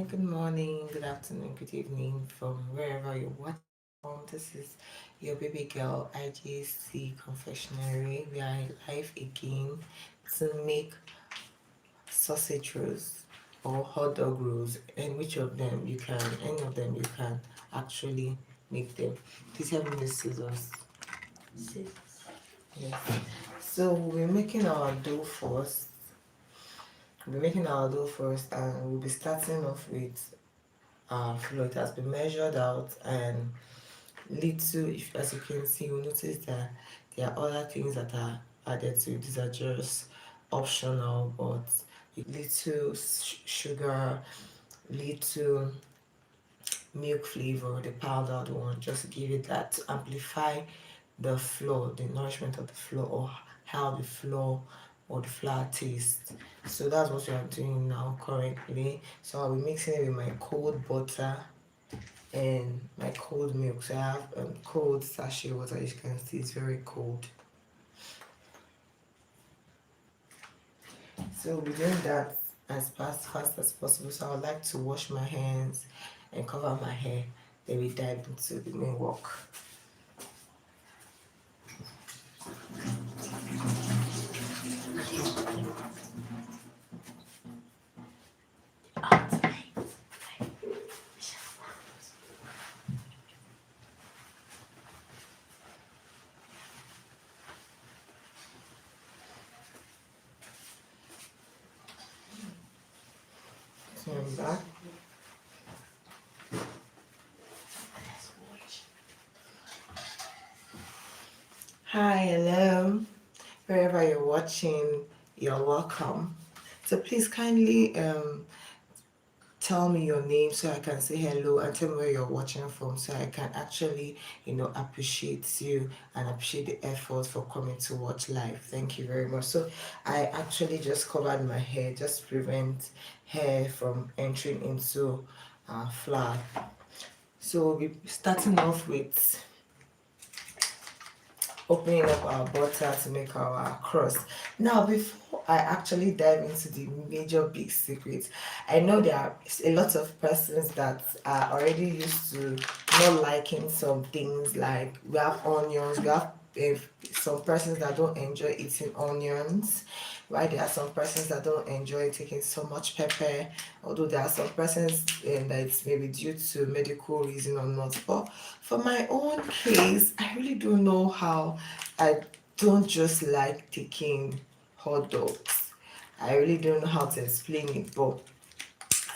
good morning, good afternoon, good evening from wherever you're watching from. This is your baby girl IGC Confectionery. We are live again to make sausage rolls or hot dog rolls, and which of them you can, any of them you can actually make them. Please help me with scissors. Yes. So we're making our dough first. We'll be making our dough first, and we'll be starting off with flour. It has been measured out, and little, if as you can see, you'll notice that there are other things that are added to it. These are just optional, but little sugar, little milk flavor, the powdered one, just to give it that, to amplify the flour, the nourishment of the flour, or how the flour or the flour tastes. So that's what we are doing now currently. So I'll be mixing it with my cold butter and my cold milk. So I have cold sachet water. As you can see, it's very cold. So we're doing that as fast as possible. So I would like to wash my hands and cover my hair. Then we dive into the main work. So I'm back. Hi, hello. Wherever you're watching, you're welcome. So please kindly tell me your name so I can say hello, and tell me where you're watching from so I can actually, appreciate you and appreciate the effort for coming to watch live. Thank you very much. So I actually just covered my hair just to prevent hair from entering into flour. So we'll be starting off with opening up our butter to make our crust. Now, before I actually dive into the major big secrets, I know there are a lot of persons that are already used to not liking some things, like we have onions, we have some persons that don't enjoy eating onions, right? There are some persons that don't enjoy taking so much pepper, although there are some persons that it's maybe due to medical reason or not. But for my own case, I really don't know how. I don't just like taking hot dogs. I really don't know how to explain it, but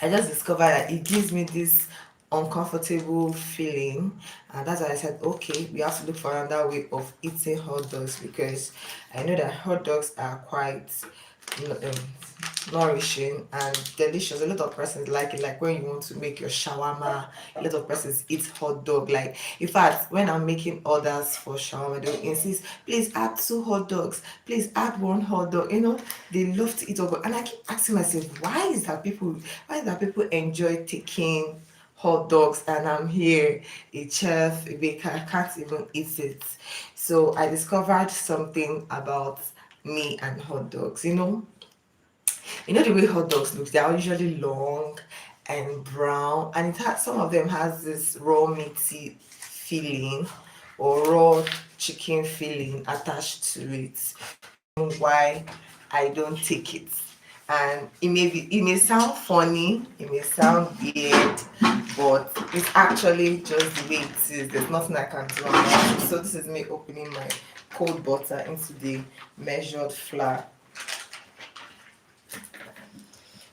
I just discovered that it gives me this uncomfortable feeling, and that's why I said, okay, we have to look for another way of eating hot dogs, because I know that hot dogs are quite nourishing and delicious. A lot of persons like it, like when you want to make your shawarma, a lot of persons eat hot dog. Like, in fact, when I'm making orders for shawarma, they'll insist, please add 2 hot dogs, please add 1 hot dog. They love to eat hot dog, and I keep asking myself, why is that people enjoy taking hot dogs, and I'm here, a chef, a baker, I can't even eat it. So I discovered something about me and hot dogs. The way hot dogs look, they are usually long and brown, and it has, some of them has this raw meaty feeling or raw chicken feeling attached to it. Why I don't take it. And it may sound funny, it may sound weird, but it's actually just the way it is. There's nothing I can do about it. So this is me opening my cold butter into the measured flour.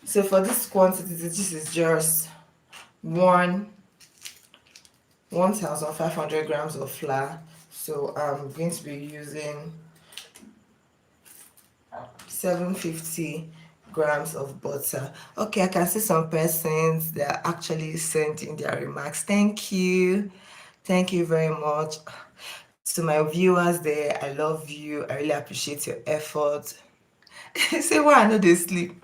So for this quantity, this is just 1,500 grams of flour. So I'm going to be using 750 grams of butter. Okay, I can see some persons that are actually sending their remarks. Thank you very much to my viewers there. I love you. I really appreciate your effort. Say why I know they sleep.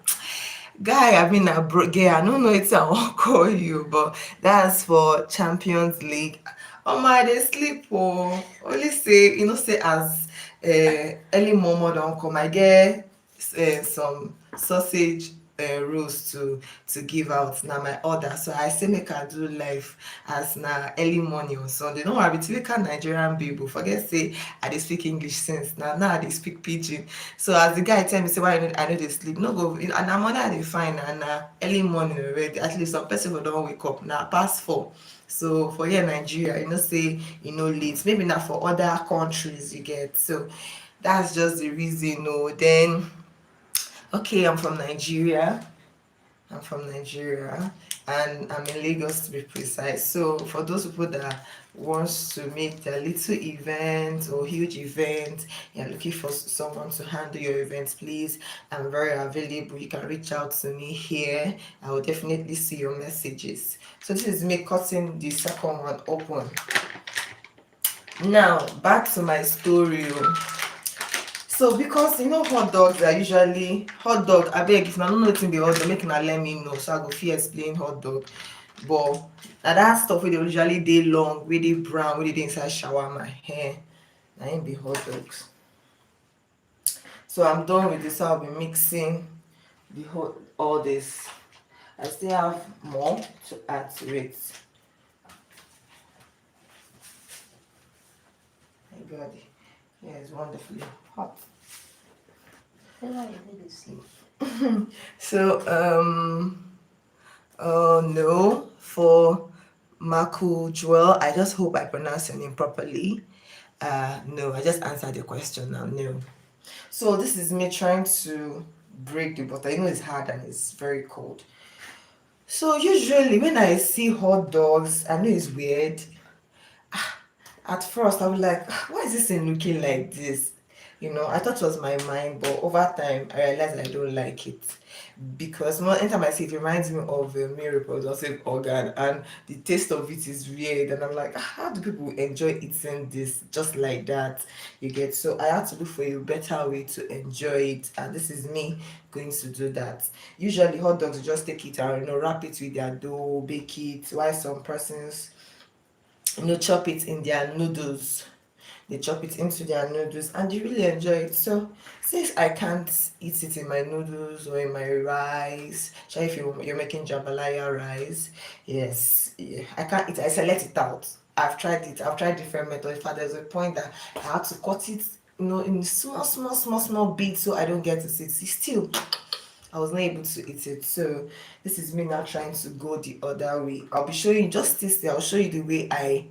Guy, I mean, I don't know it's I won't call you, but that's for Champions League. Oh my, they sleep. Oh, only say, say as early momo don't come. I get some sausage rules to give out na my order, so I say make I do live as na early morning on Sunday. No worry, typical Nigerian people forget say I dey speak English since now I dey speak pidgin. So as the guy tell me say why I no dey sleep, no go, and na morning I dey find and na early morning already, at least some person go don wake up na past 4. So for here Nigeria, you know say e no late, maybe na for other countries you get. So that's just the reason. No, then okay, I'm from Nigeria and I'm in Lagos to be precise. So for those people that wants to make their little event or huge event, you're looking for someone to handle your event, please, I'm very available. You can reach out to me here. I will definitely see your messages. So this is me cutting the second one open. Now back to my story. So because you know hot dogs are usually hot dog, abeg if una no know wetin be hot dog make una let me know so I go fit explain hot dog. But na that stuff wey dey usually dey long, wey dey brown, wey dey inside shawarma, na im be hot dogs. So I'm done with this, so I'll be mixing all this. I still have more to add to it. My God, yeah, it's wonderfully hot. So no, for Marco Joel, I just hope I pronounced your name properly. No, I just answered the question now. No. So this is me trying to break the butter. You know it's hard and it's very cold. So usually when I see hot dogs, I know it's weird. At first I was like, why is this thing looking like this? You know, I thought it was my mind, but over time I realized I don't like it because anytime I see it, it reminds me of a male reproductive organ, and the taste of it is weird. And I'm like, how do people enjoy eating this just like that? You get, so I had to look for a better way to enjoy it, and this is me going to do that. Usually, hot dogs you just take it and wrap it with their dough, bake it. While some persons chop it in their noodles, they chop it into their noodles and they really enjoy it. So since I can't eat it in my noodles or in my rice, especially if you're making jambalaya rice, yes, yeah, I can't eat it. I select it out. I've tried it. I've tried different methods. In fact, there's a point that I had to cut it, in small bits so I don't get to see it. Still, I was not able to eat it. So this is me now trying to go the other way. I'll be showing you just this. I'll show you the way I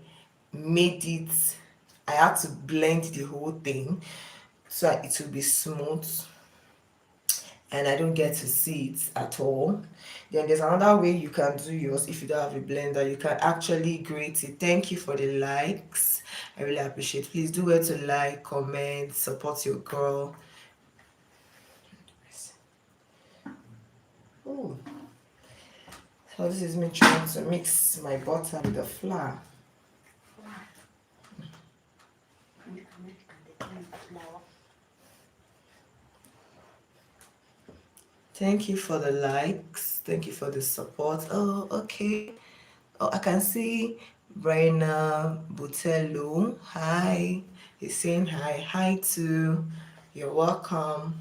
made it. I had to blend the whole thing so it will be smooth and I don't get to see it at all. Then there's another way you can do yours. If you don't have a blender, you can actually grate it. Thank you for the likes, I really appreciate it. Please do well to like, comment, support your girl. Ooh. So this is me trying to mix my butter with the flour. Thank you for the likes. Thank you for the support. Oh, okay. Oh, I can see Raina Botello. Hi. He's saying hi. Hi too. You're welcome.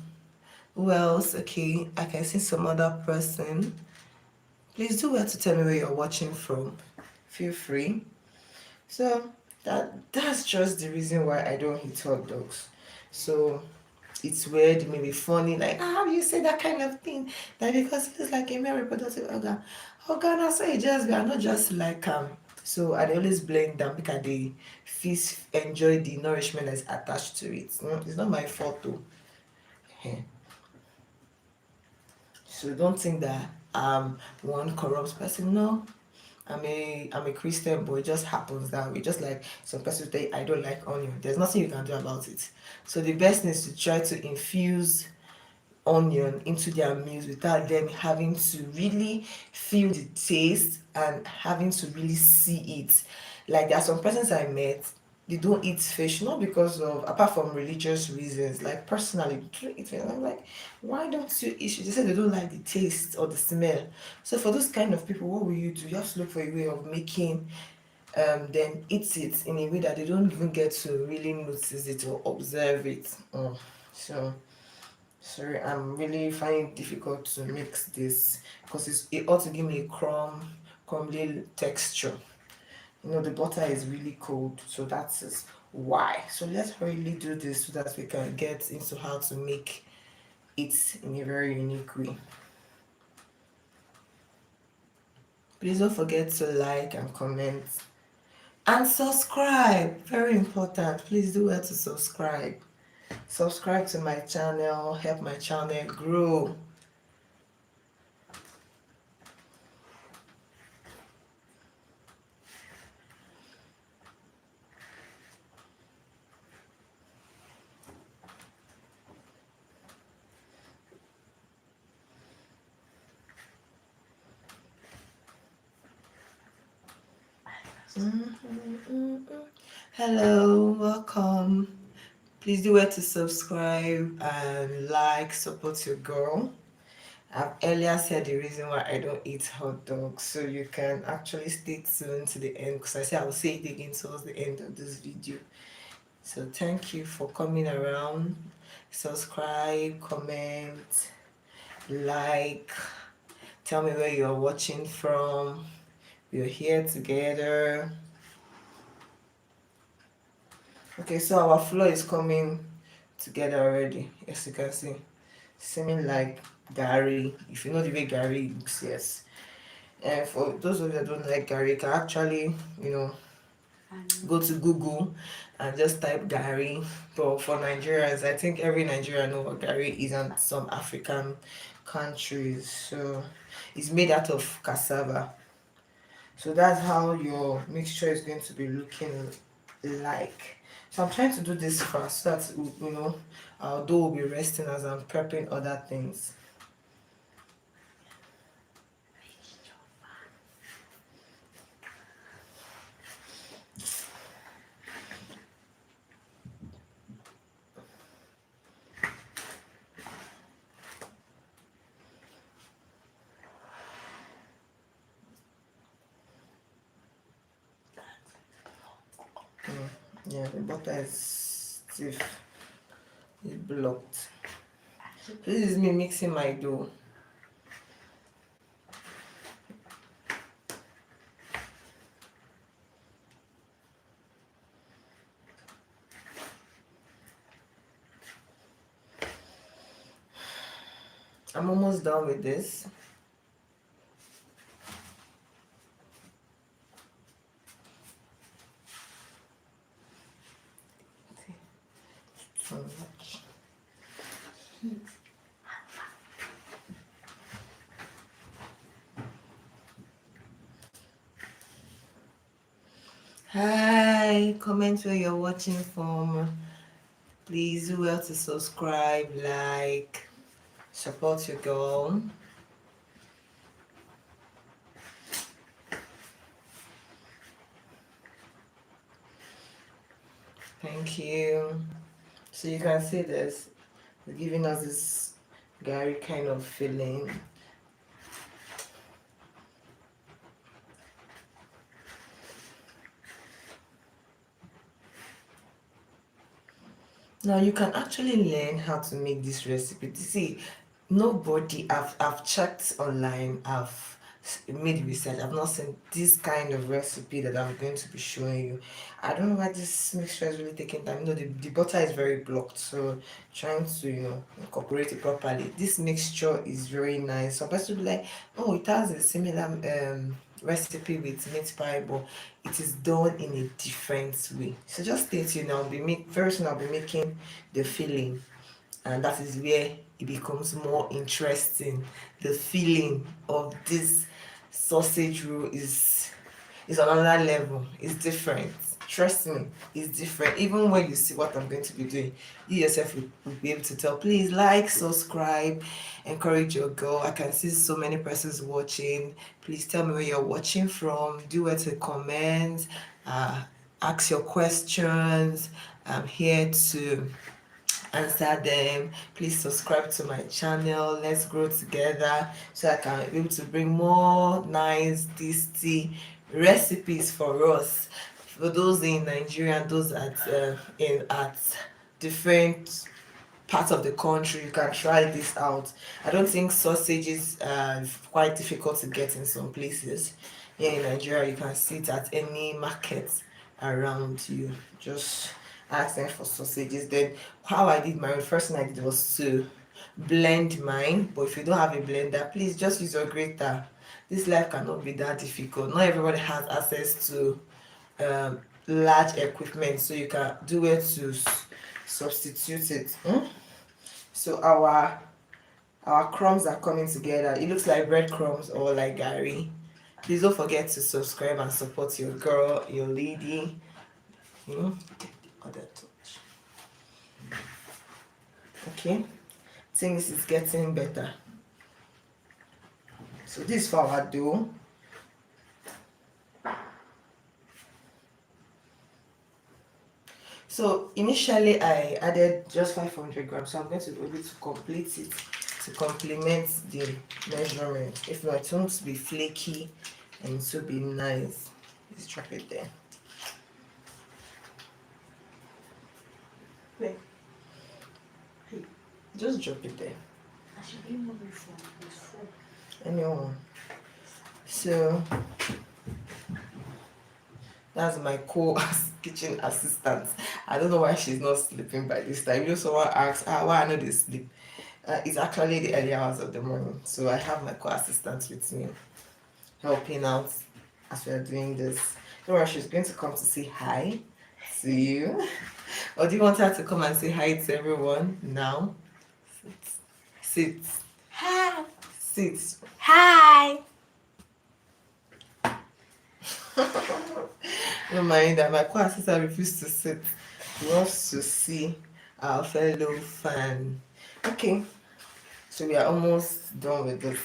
Who else? Okay, I can see some other person. Please do well to tell me where you're watching from. Feel free. So that's just the reason why I don't eat hot dogs. So it's weird, it may be funny, like how you say that kind of thing. That because it is like a male reproductive organ. Organ, I say it just be, I not just like so I always blame them because they feast enjoy the nourishment that's attached to it. It's not my fault though. So don't think that I'm one corrupt person. No, I'm a Christian, but it just happens that way. Just like some people say, I don't like onion. There's nothing you can do about it. So the best thing is to try to infuse onion into their meals without them having to really feel the taste and having to really see it. Like there are some persons I met, they don't eat fish, not because of, apart from religious reasons, like personally they don't eat fish. I'm like, why don't you eat fish? They say they don't like the taste or the smell. So for those kind of people, what will you do? You have to look for a way of making them eat it in a way that they don't even get to really notice it or observe it. So Sorry, I'm really finding it difficult to mix this because it ought to give me a crumbly texture. You know, the butter is really cold, so that is why. So let's hurriedly do this so that we can get into how to make it in a very unique way. Please don't forget to like and comment and subscribe. Very important. Please do well to subscribe. Subscribe to my channel, help my channel grow. Hello, welcome. Please do well to subscribe and like, support your girl. I've earlier said the reason why I don't eat hot dogs, so you can actually stay tuned to the end because I said I will say it again towards the end of this video. So thank you for coming around. Subscribe, comment, like, tell me where you're watching from. We're here together. Okay, so our flour is coming together already, as you can see. Seeming like gari. If you know the way gari looks, yes. And for those of you that don't like gari, you can actually, you know, go to Google and just type gari. But for Nigerians, I think every Nigerian know what gari is in some African countries. So it's made out of cassava. So that's how your mixture is going to be looking like. So I'm trying to do this fast so that you know our dough will be resting as I'm prepping other things. Yeah, the butter is stiff. It's blocked. So this is me mixing my dough. I'm almost done with this. So much. Hi, comment where you're watching from. Please do well to subscribe, like, support your girl. Thank you. So you can see this, it's giving us this gary kind of feeling. Now you can actually learn how to make this recipe. See, nobody I've checked online, made research. I've not seen this kind of recipe that I'm going to be showing you. I don't know why this mixture is really taking time. You know, the butter is very blocked, so trying to incorporate it properly. This mixture is very nice. Some people be like, oh, it has a similar recipe with meat pie, but it is done in a different way. So just stay tuned. Very soon I'll be making the filling, and that is where it becomes more interesting. The feeling of this sausage roll is on another level. It's different. Trust me, it's different. Even when you see what I'm going to be doing, you yourself will be able to tell. Please like, subscribe, encourage your girl. I can see so many persons watching. Please tell me where you're watching from. Do it to comment. Ask your questions. I'm here to answer them. Please subscribe to my channel. Let's grow together so I can be able to bring more nice tasty recipes for us, for those in Nigeria and those at different part of the country, you can try this out. I don't think sausages are quite difficult to get in some places. Here in Nigeria, you can see it at any market around you. Just ask them for sausages. Then how I did my first thing I did was to blend mine. But if you don't have a blender, please just use your grater. This life cannot be that difficult. Not everybody has access to large equipment, so you can do it to substitute it. So our crumbs are coming together. It looks like breadcrumbs or like gari. Please don't forget to subscribe and support your girl, your lady. Other touch. Okay, I think this is getting better. So this is for our dough. So initially I added just 500 grams, so I'm going to be able to complete it to complement the measurement. If not, it won't be flaky and it will be nice. Let's drop it there. Wait. Hey, just drop it there. I should be moving from this phone. Anyone. So that's my kitchen assistant. I don't know why she's not sleeping by this time. You know, someone asks, why I know they sleep. It's actually the early hours of the morning. So I have my co-assistant with me, helping out as we are doing this. Don't worry, she's going to come to say hi to you. Or do you want her to come and say hi to everyone now? Sit. Hi. Sit. Hi. No mind that my co-assistant refused to sit. He wants to see our fellow fan. Okay, so we are almost done with this.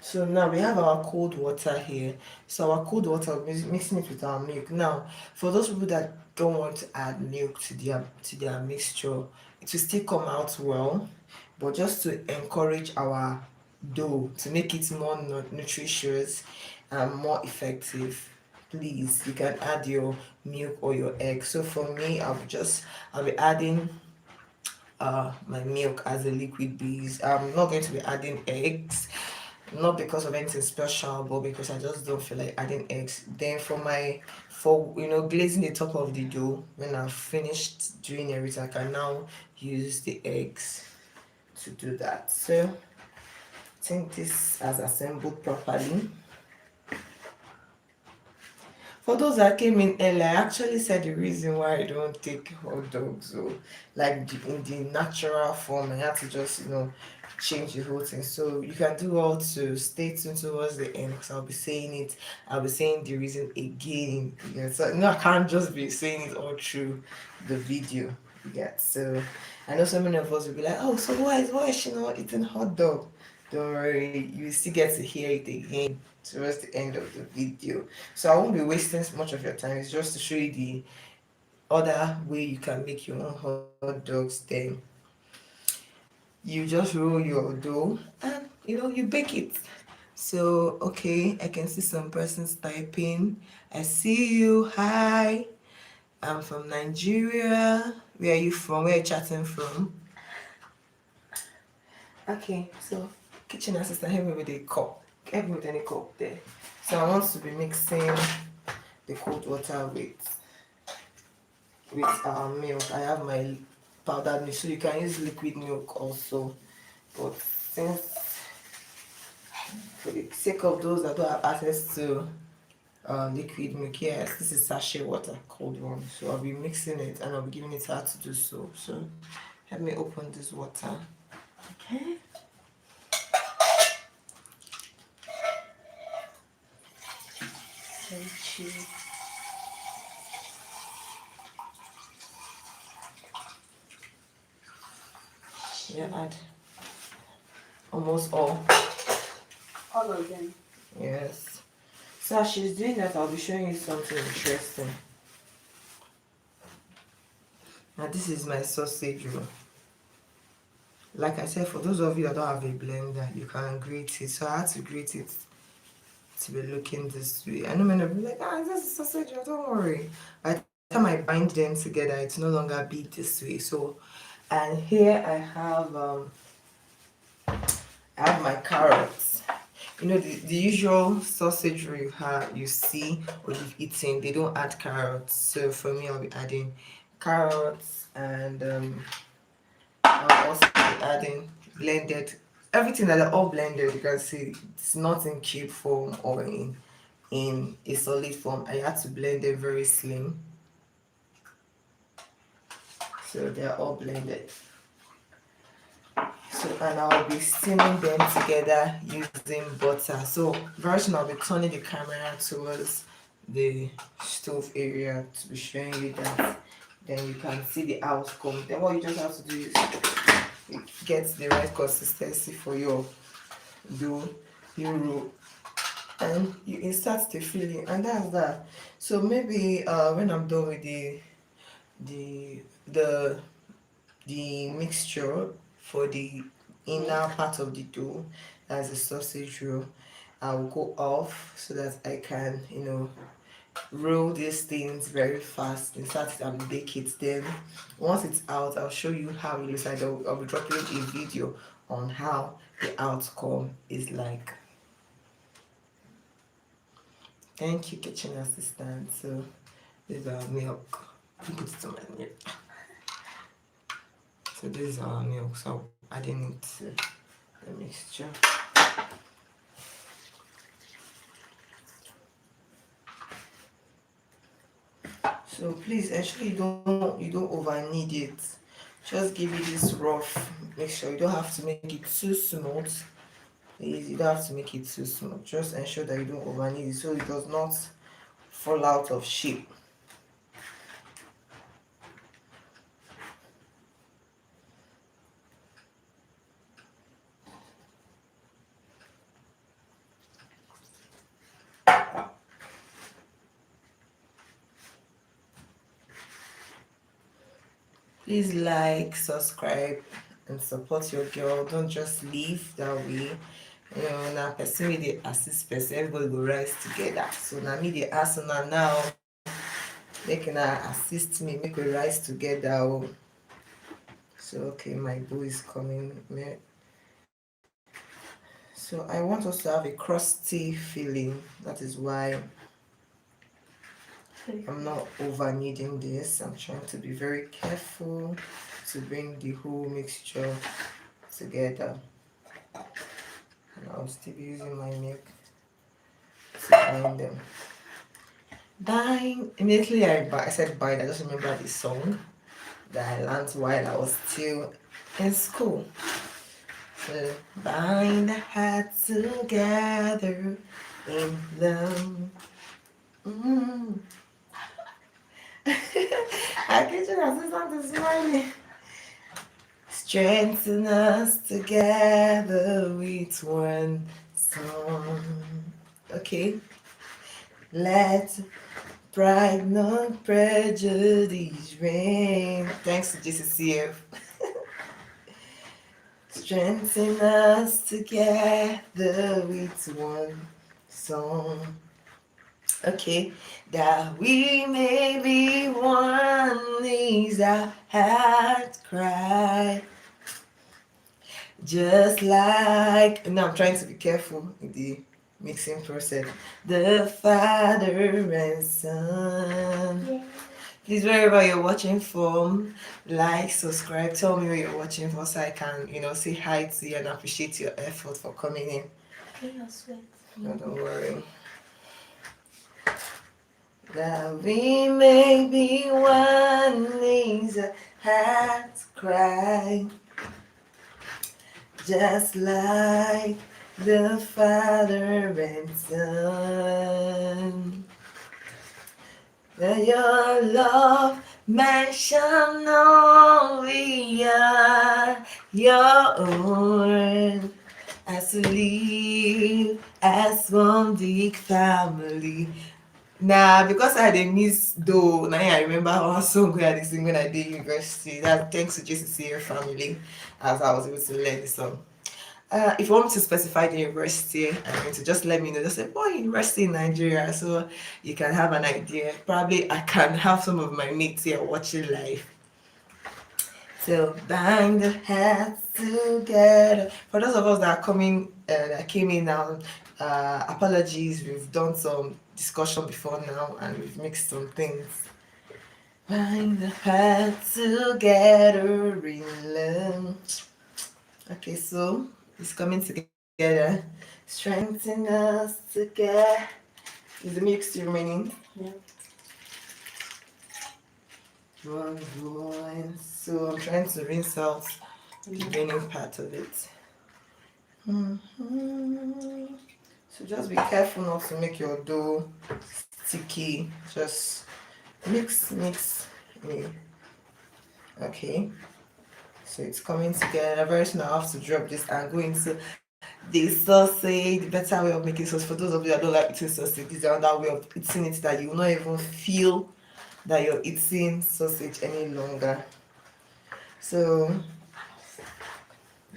So now we have our cold water here. So our cold water, mixing it with our milk. Now, for those people that don't want to add milk to their mixture, it will still come out well. But just to encourage our dough to make it more nutritious and more effective, please, you can add your milk or your egg. So for me, I'll be adding my milk as a liquid base. I'm not going to be adding eggs, not because of anything special, but because I just don't feel like adding eggs. Then for glazing the top of the dough, when I've finished doing everything, I can now use the eggs to do that. So I think this has assembled properly. For those that came in early, I actually said the reason why I don't take hot dogs, so like in the natural form. I had to just change the whole thing. So you can do well to stay tuned towards the end, because I'll be saying the reason again. So I can't just be saying it all through the video. So I know so many of us will be like, oh, so why is she not eating hot dog? Don't worry, you still get to hear it again towards the end of the video. So I won't be wasting much of your time. It's just to show you the other way you can make your own hot dogs. Then you just roll your dough and you bake it. So okay, I can see some persons typing. I see you. Hi, I'm from Nigeria. Where are you from? Where are you chatting from? Okay, so kitchen assistant, help me with a cup. Help me with any cup there. So I want to be mixing the cold water with our milk. I have my powdered milk, so you can use liquid milk also. But since, for the sake of those that don't have access to liquid milk, yes, this is sachet water, cold one. So I'll be mixing it and I'll be giving it her to do so. So let me open this water. Okay. Thank you. Yeah, add almost all. All of them? Yes. So as she's doing that, I'll be showing you something interesting. Now this is my sausage roll. Like I said, for those of you that don't have a blender, you can grate it. So I had to grate it to be looking this way. I know many of you like, ah, this is sausage, oh, don't worry. By the time I bind them together, it's no longer be this way. So, and here I have my carrots. You know the usual sausage you see or you've eaten, they don't add carrots. So for me, I'll be adding carrots and I'll also be adding blended everything that are all blended. You can see it's not in cube form or in a solid form. I had to blend them very slim, so they're all blended. So and I'll be steaming them together using butter. So very soon I'll be turning the camera towards the stove area to be showing you that. Then you can see the outcome. Then what you just have to do is get the right consistency for your dough, you roll, and you insert the filling, and that's that. So maybe when I'm done with the the the mixture for the inner part of the dough, as a sausage roll, I will go off so that I can, roll these things very fast, insert it and bake it. Then once it's out, I'll show you how it looks like. I'll be dropping a video on how the outcome is like. Thank you, kitchen assistant. So this is our milk. Put it to my milk. So this is our milk. So adding it to the mixture. So please ensure you don't over knead it. Just give it this rough mixture. You don't have to make it too smooth. Please, you don't have to make it too smooth. Just ensure that you don't over knead it so it does not fall out of shape. Please like, subscribe, and support your girl. Don't just leave that way. Now person wey dey assist person, everybody go rise together. So now me dey ask una now, make una assist me, make we rise together. Oh. So okay, my boo is coming. So I want us to have a crusty feeling. That is why I'm not over kneading this. I'm trying to be very careful to bring the whole mixture together. And I'll still be using my milk to bind them. Bind. Immediately I said bind, I just remember the song that I learned while I was still in school. So bind the hearts together in love. Our kitchen assistant is smiling. Strengthen us together with one song. Okay. Let pride, not prejudice reign. Thanks to GCCF. Strengthen us together with one song. Okay, that we may be one is our heart cry. Just like, now I'm trying to be careful in the mixing process. The Father and Son. Yeah. Please, wherever you're watching from, like, subscribe, tell me where you're watching from so I can, say hi to you and appreciate your effort for coming in. No, don't worry. That we may be one is a heart's cry, just like the Father and Son. That your love may shall only your own, as to live as one big family. Nah, because I had miss though. Now I remember our song we had sing when I did university. That thanks to JCCA family, as I was able to learn the song. If you want me to specify the university, I'm going to just let me know. Just say, oh, university in Nigeria, so you can have an idea. Probably I can have some of my mates here watching live. So bang the heads together. For those of us that are coming, that came in now, apologies. We've done some discussion before now, and we've mixed some things. Bang the heads together in love. Okay, so it's coming together. Strengthen us together. Is the mix still remaining? Yeah. One voice. So I'm trying to rinse out the remaining part of it. So just be careful not to make your dough sticky. Just mix. Yeah. Okay. So it's coming together. Very soon I have to drop this and go into the sausage, the better way of making sauce. For those of you that don't like eating sausage, this is another way of eating it that you will not even feel that you're eating sausage any longer. So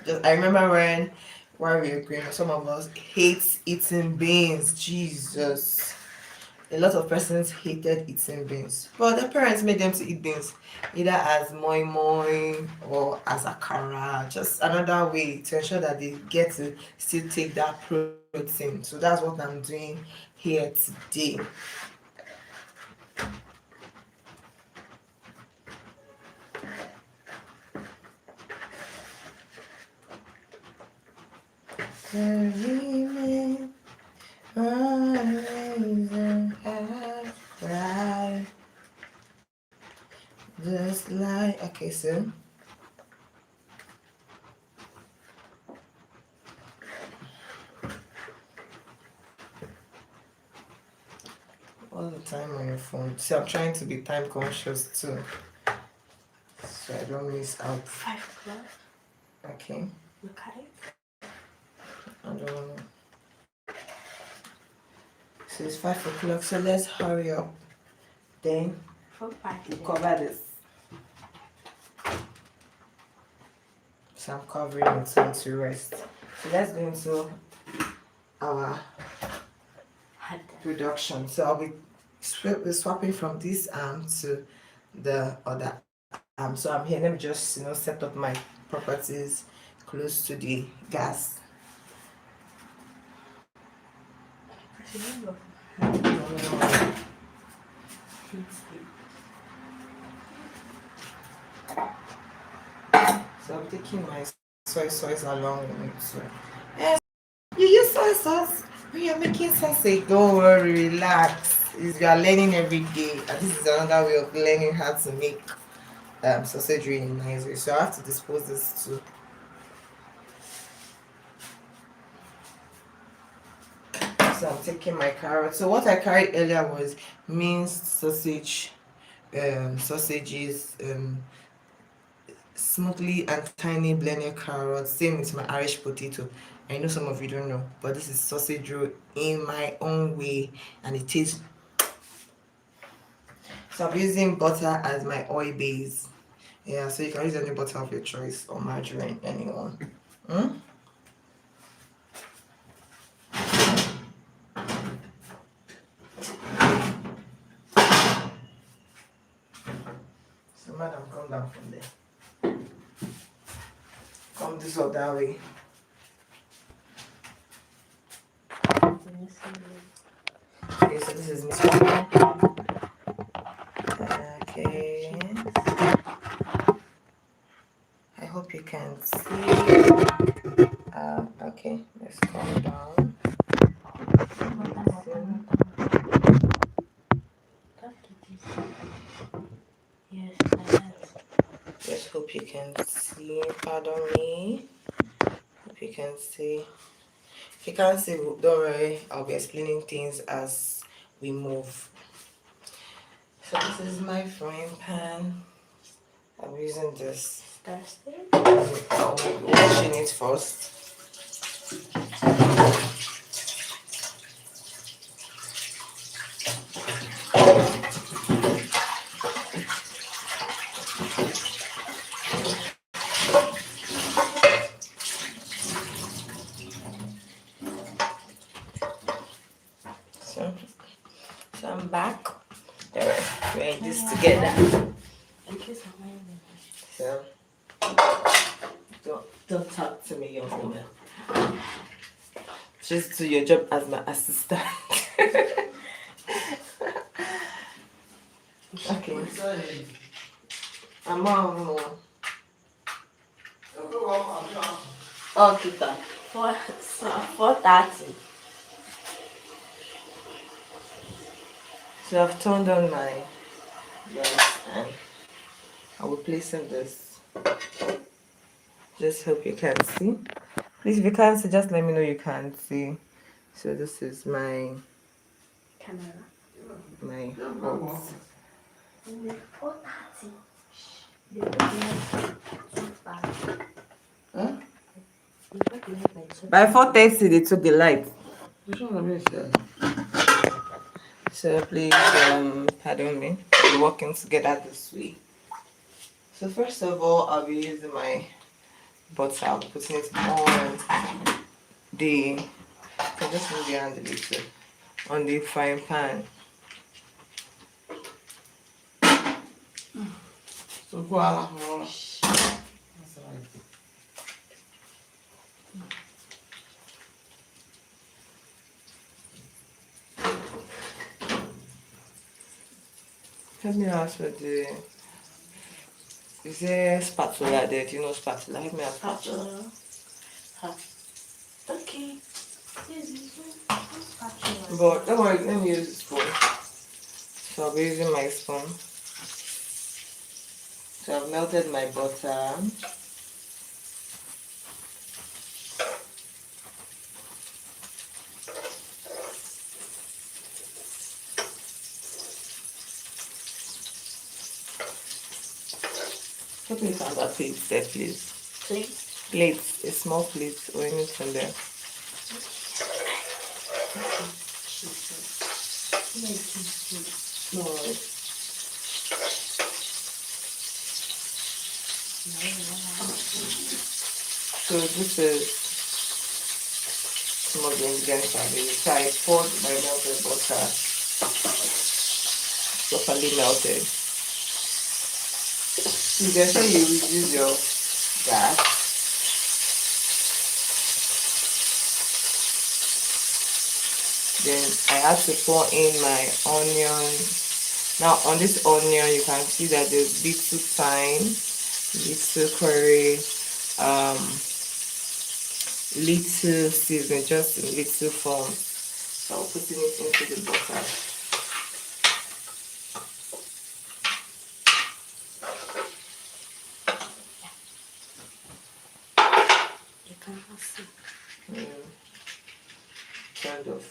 just I remember when while we were growing up, some of us hate eating beans. Jesus. A lot of persons hated eating beans. But their parents made them to eat beans either as moi moi or as akara. Just another way to ensure that they get to still take that protein. So that's what I'm doing here today. Just like okay, so all the time on your phone. See, I'm trying to be time conscious too, so I don't miss out. 5 o'clock. Okay. Look at it. I don't know. So it's 5 o'clock. So let's hurry up. Then we cover this. So I'm covering it so to rest. So let's go into our production. So I'll be swapping from this arm to the other arm. So I'm here. Let me just set up my properties close to the gas. So I'm taking my soy sauce along with it. So yes, you use soy sauce when you're making sausage. Don't worry, relax. You are learning every day, and this is another way of learning how to make sausage in a nice way. So I have to dispose this too. So I'm taking my carrot. So what I carried earlier was minced sausage, sausages, smoothly and tiny blended carrots. Same with my Irish potato. I know some of you don't know, but this is sausage roll in my own way, and it tastes. So I'm using butter as my oil base. Yeah, so you can use any butter of your choice or margarine, anyone. Hmm? So madam, come down from there. Come this other way. Okay, so this is Miss Okay. I hope you can see. Okay, let's calm down. Yes, Just hope you can see. Pardon me. Hope you can see. If you can't see, don't worry. I'll be explaining things as we move. So this is my frying pan. I'm using this. I'll be washing it first. back. Alright, we're in this together. In case I'm wearing them. So don't talk to me, young woman. Just do your job as my assistant. Okay. I'm on. Oh, Kita. 4:30. So I've turned on my lights and I will place in this. Just hope you can see. Please, if you can't see, just let me know you can't see. So this is my Camera. hot. 4:30. They put the light too fast. Huh? They put the light by 2. By 4:30 they took the light. So please pardon me. We're working together this week. So first of all, I'll be using my butter. I'll be putting it on the so just move your hand a little on the frying pan. So go on. Help me ask for the is there spatula there? Do you know spatula? Help me ask spatula. Okay. But don't worry, let me use the spoon. So I'll be using my spoon. So I've melted my butter. Help me find that plate there, please. Plate? Plate, a small plate or anything there. No worries. So this is some of the ingredients I've used. So I poured my melted butter, properly melted. You can say you reduce your gas. Then I had to pour in my onion. Now on this onion you can see that there's little thyme, little curry, little seasoning, just in little form. So I'm putting it into the butter. You cannot see. Kind of.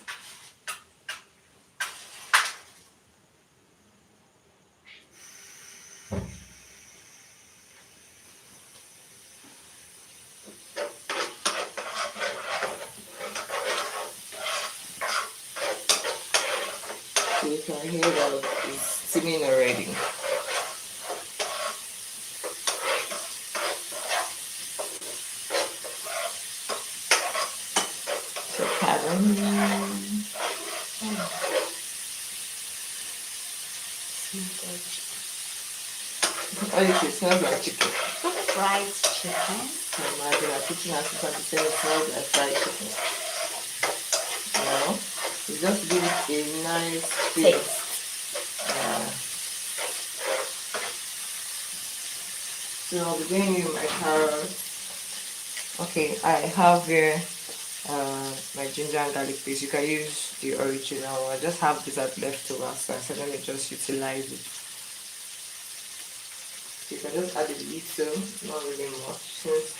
So you can hear that it's steaming already. So pardon me. Oh, it smells like chicken. Fried chicken. Imagine I'm putting our chicken to say it smells like fried chicken. No, it's just to give it a nice taste. So I'll be going in my carrots. Okay, I have here my ginger and garlic paste. You can use the original one. I just have this at leftover, so I said let me just utilize it. So you can just add a little, not really much, since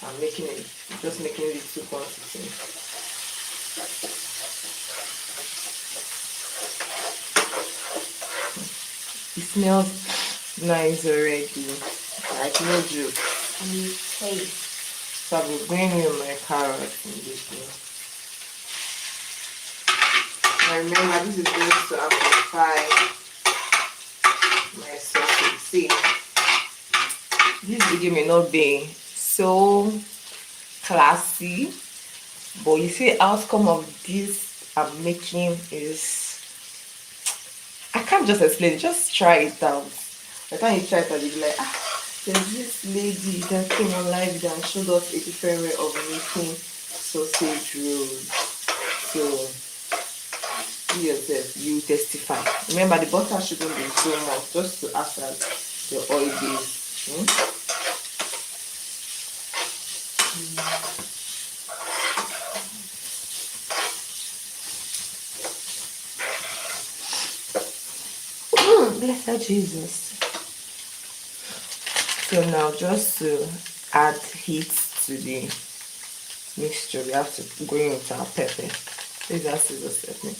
I'm making it, just making little quantity. It smells nice already, like no joke. And you taste. So I'll be going in my carrots in this way. And remember, this is going to amplify my sausage. See, this video may not be so classy, but you see, outcome of this I'm making is I can't just explain it. Just try it out. By the time you try it out, you'll be like, ah, there's this lady that came on live and showed us a different way of making sausage rolls. So you yourself, you testify. Remember, the butter shouldn't be so much, just to act as the oil base. Blessed Jesus. So now, just to add heat to the mixture, we have to go into our pepper. Please that scissors help me.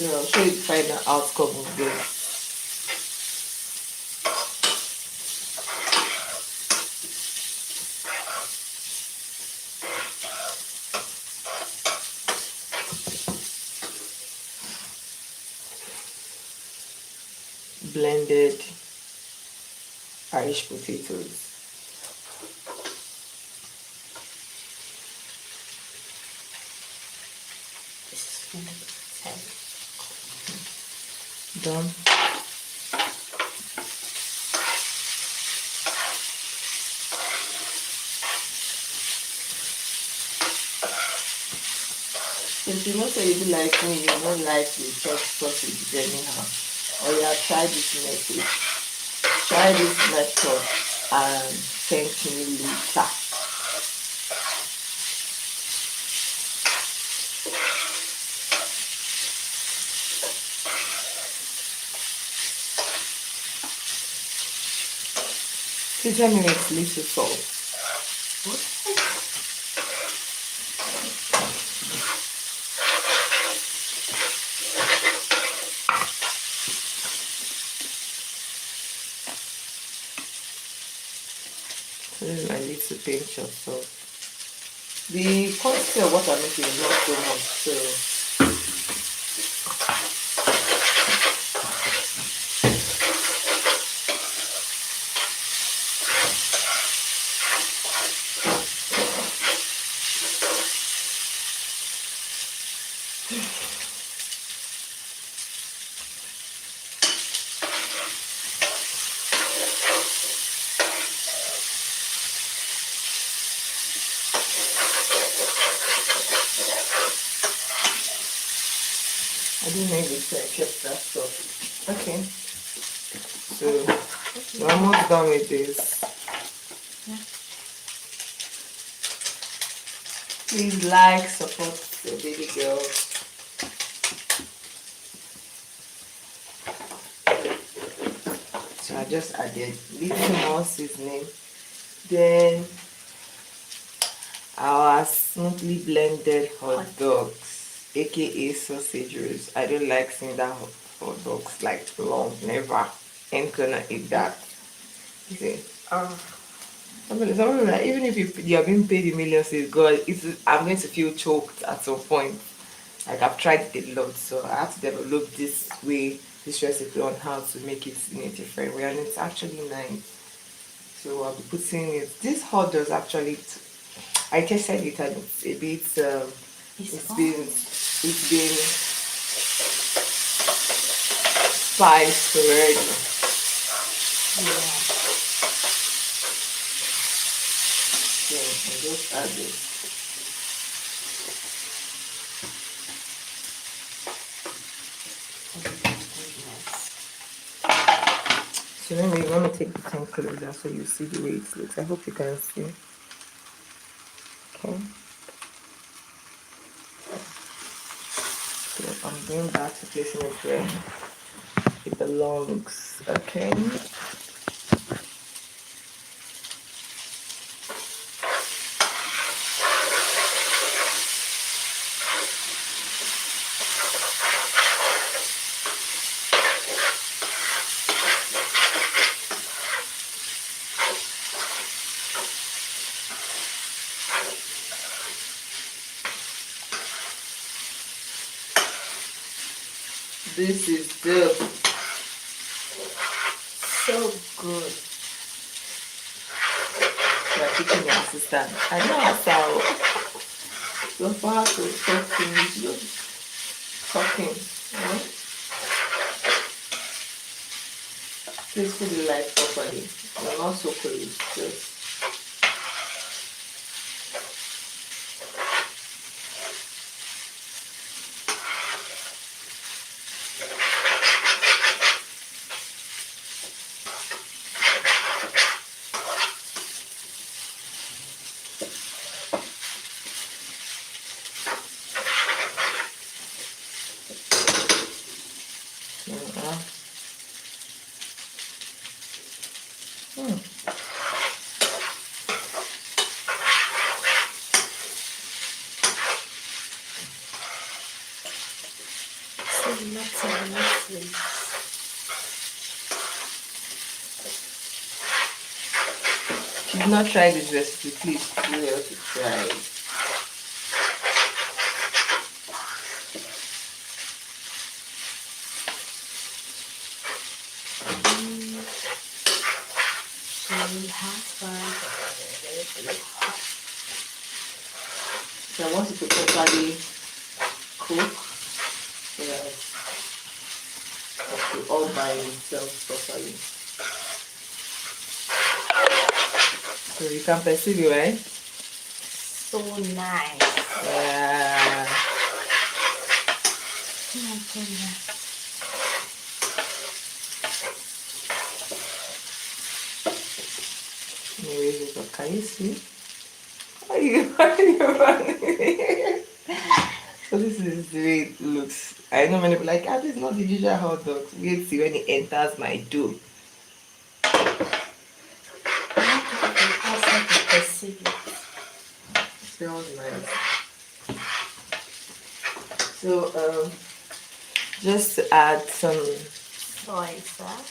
Yeah, I'll show you the final outcome of this. Blended Irish potatoes. This is gonna be heavy. Done. Since you know say you be like me, you don't like the church sausage anyhow. Or you have tried this method. Try this method and thank me later. Please tell me with little salt. This is my little pinch of salt. The quantity of what I'm making is not so much, so I didn't make this I kept that stuff. Okay, so we're almost done with this. Please like, support the baby girl. So I just added little more seasoning. Then our smoothly blended hot dogs, aka sausage rolls. I don't like seeing that hot dogs like long. Never. Ain't gonna eat that. You see? Somebody like, even if you are being paid in millions, it's God, I'm going to feel choked at some point. Like I've tried it a lot, so I had to develop this way, this recipe on how to make it in a different way, and it's actually nice. So I'll be putting it. This hot does actually, I tasted it and it's a bit, it's been spiced already. Yeah. So I just add this. So then we're going to take the thing closer so you see the way it looks. I hope you can see. Okay. So I'm going back to placing it where it belongs. Okay. This is dope. So good. You are teaching your assistant. I know how so far to talking, you talking, you know. Please put the light properly. You're not so close. Just uh, hmm. So lots of liquids. If you've not tried this recipe, please do help to try it. She has fun. So I want it to properly cook so that it will all bind itself properly. So you can perceive it, right? So nice. Yeah. Oh my goodness. Anyways, can you see? Why are you running? So this is the way it looks. I know many people like, this is not the usual hot dog. Wait see when it enters my dough. Now people from outside can perceive it. Smells nice. So just to add Soy sauce.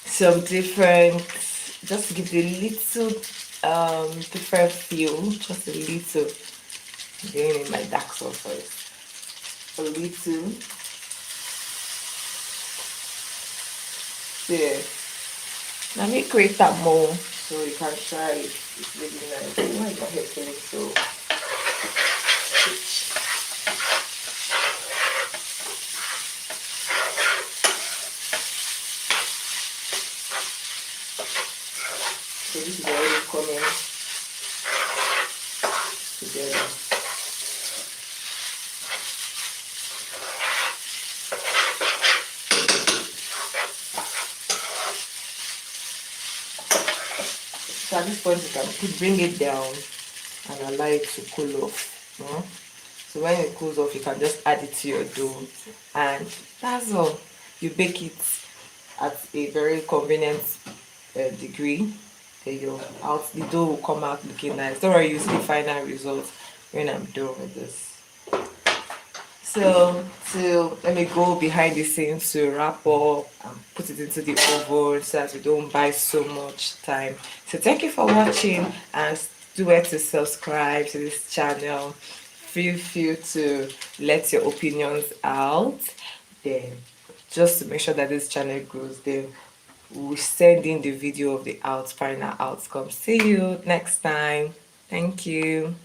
some different, just to give it a little different feel, just a little. I'm doing in my dark sauce first. A little. Yeah. Let me create that more so you can try it. It's really nice. Why is my hair feeling so rich? So this is already coming together. So at this point you can bring it down and allow it to cool off. So when it cools off, you can just add it to your dough, and that's all. You bake it at a very convenient degree. Then the dough will come out looking nice. Don't worry, you see the final result when I'm done with this. So let me go behind the scenes to wrap up and put it into the oven so that we don't buy so much time. So thank you for watching, and do well to subscribe to this channel. Feel free to let your opinions out. Then just to make sure that this channel grows, then we'll send in the video of the final outcome. See you next time. Thank you.